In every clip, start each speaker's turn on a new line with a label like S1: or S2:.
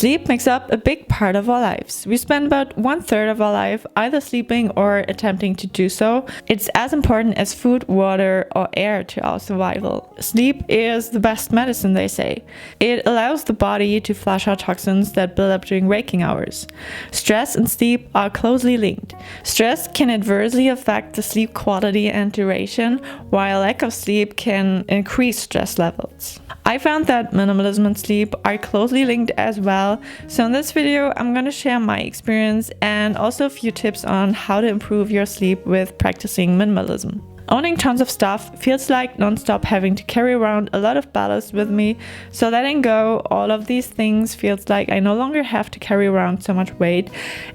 S1: Sleep makes up a big part of our lives. We spend about 1/3 of our life either sleeping or attempting to do so. It's as important as food, water, or air to our survival. Sleep is the best medicine, they say. It allows the body to flush out toxins that build up during waking hours. Stress and sleep are closely linked. Stress can adversely affect the sleep quality and duration, while lack of sleep can increase stress levels. I found that minimalism and sleep are closely linked as well, so in this video I'm going to share my experience and also a few tips on how to improve your sleep with practicing minimalism. Owning tons of stuff feels like non-stop having to carry around a lot of ballast with me, so letting go all of these things feels like I no longer have to carry around so much weight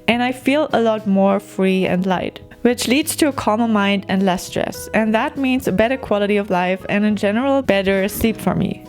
S1: and I feel a lot more free and light, which leads to a calmer mind and less stress, and that means a better quality of life and in general better sleep for me.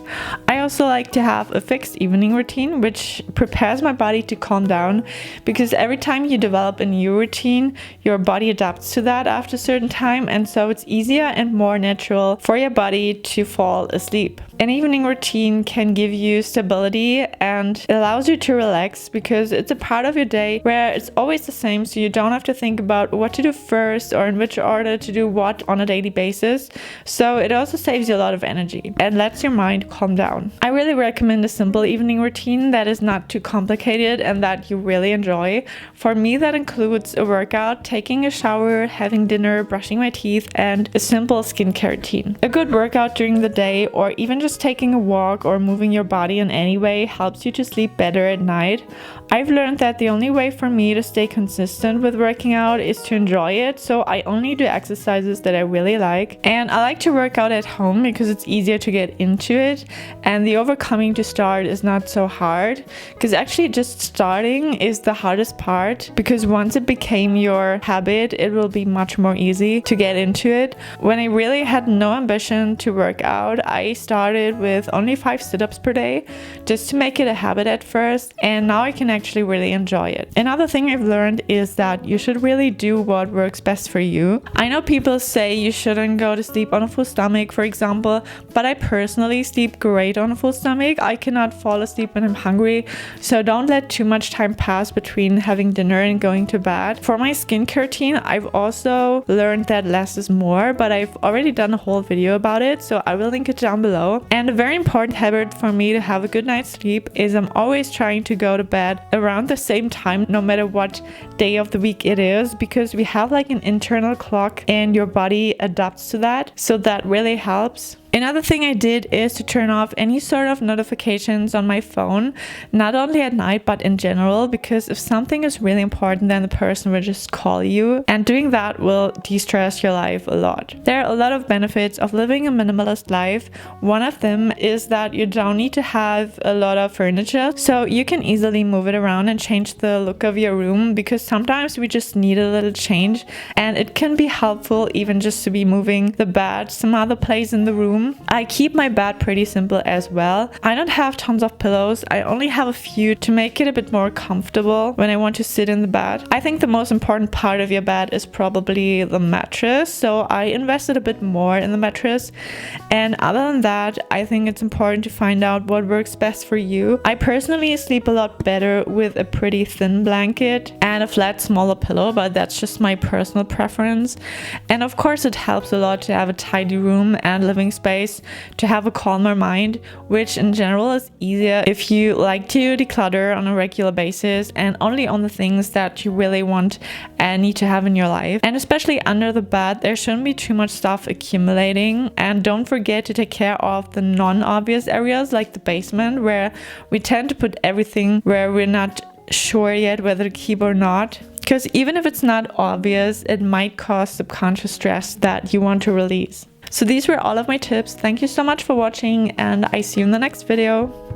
S1: I also like to have a fixed evening routine which prepares my body to calm down, because every time you develop a new routine your body adapts to that after a certain time, and so it's easier and more natural for your body to fall asleep. An evening routine can give you stability and it allows you to relax because it's a part of your day where it's always the same, so you don't have to think about what to do first or in which order to do what on a daily basis. So it also saves you a lot of energy and lets your mind calm down. I really recommend a simple evening routine that is not too complicated and that you really enjoy. For me that includes a workout, taking a shower, having dinner, brushing my teeth, and a simple skincare routine. A good workout during the day or even just taking a walk or moving your body in any way helps you to sleep better at night. I've learned that the only way for me to stay consistent with working out is to enjoy it, so I only do exercises that I really like. And I like to work out at home because it's easier to get into it and the overcoming to start is not so hard, because actually just starting is the hardest part, because once it became your habit it will be much more easy to get into it. When I really had no ambition to work out, I started with only 5 sit-ups per day just to make it a habit at first, and now I can actually really enjoy it. Another thing I've learned is that you should really do what works best for you. I know people say you shouldn't go to sleep on a full stomach, for example, but I personally sleep great on a full stomach. I cannot fall asleep when I'm hungry, so don't let too much time pass between having dinner and going to bed. For my skincare routine, I've also learned that less is more, but I've already done a whole video about it, so I will link it down below. And a very important habit for me to have a good night's sleep is I'm always trying to go to bed around the same time no matter what day of the week it is, because we have like an internal clock and your body adapts to that, so that really helps. Another thing I did is to turn off any sort of notifications on my phone, not only at night but in general, because if something is really important then the person will just call you, and doing that will de-stress your life a lot. There are a lot of benefits of living a minimalist life. One of them is that you don't need to have a lot of furniture, so you can easily move it around and change the look of your room, because sometimes we just need a little change and it can be helpful even just to be moving the bed some other place in the room. I keep my bed pretty simple as well. I don't have tons of pillows, I only have a few to make it a bit more comfortable when I want to sit in the bed. I think the most important part of your bed is probably the mattress, so I invested a bit more in the mattress. And other than that, I think it's important to find out what works best for you. I personally sleep a lot better with a pretty thin blanket and a flat smaller pillow, but that's just my personal preference. And of course it helps a lot to have a tidy room and living space to have a calmer mind, which in general is easier if you like to declutter on a regular basis and only on the things that you really want and need to have in your life. And especially under the bed, there shouldn't be too much stuff accumulating. And don't forget to take care of the non-obvious areas like the basement, where we tend to put everything where we're not sure yet whether to keep or not. Because even if it's not obvious, it might cause subconscious stress that you want to release. So these were all of my tips. Thank you so much for watching and I see you in the next video.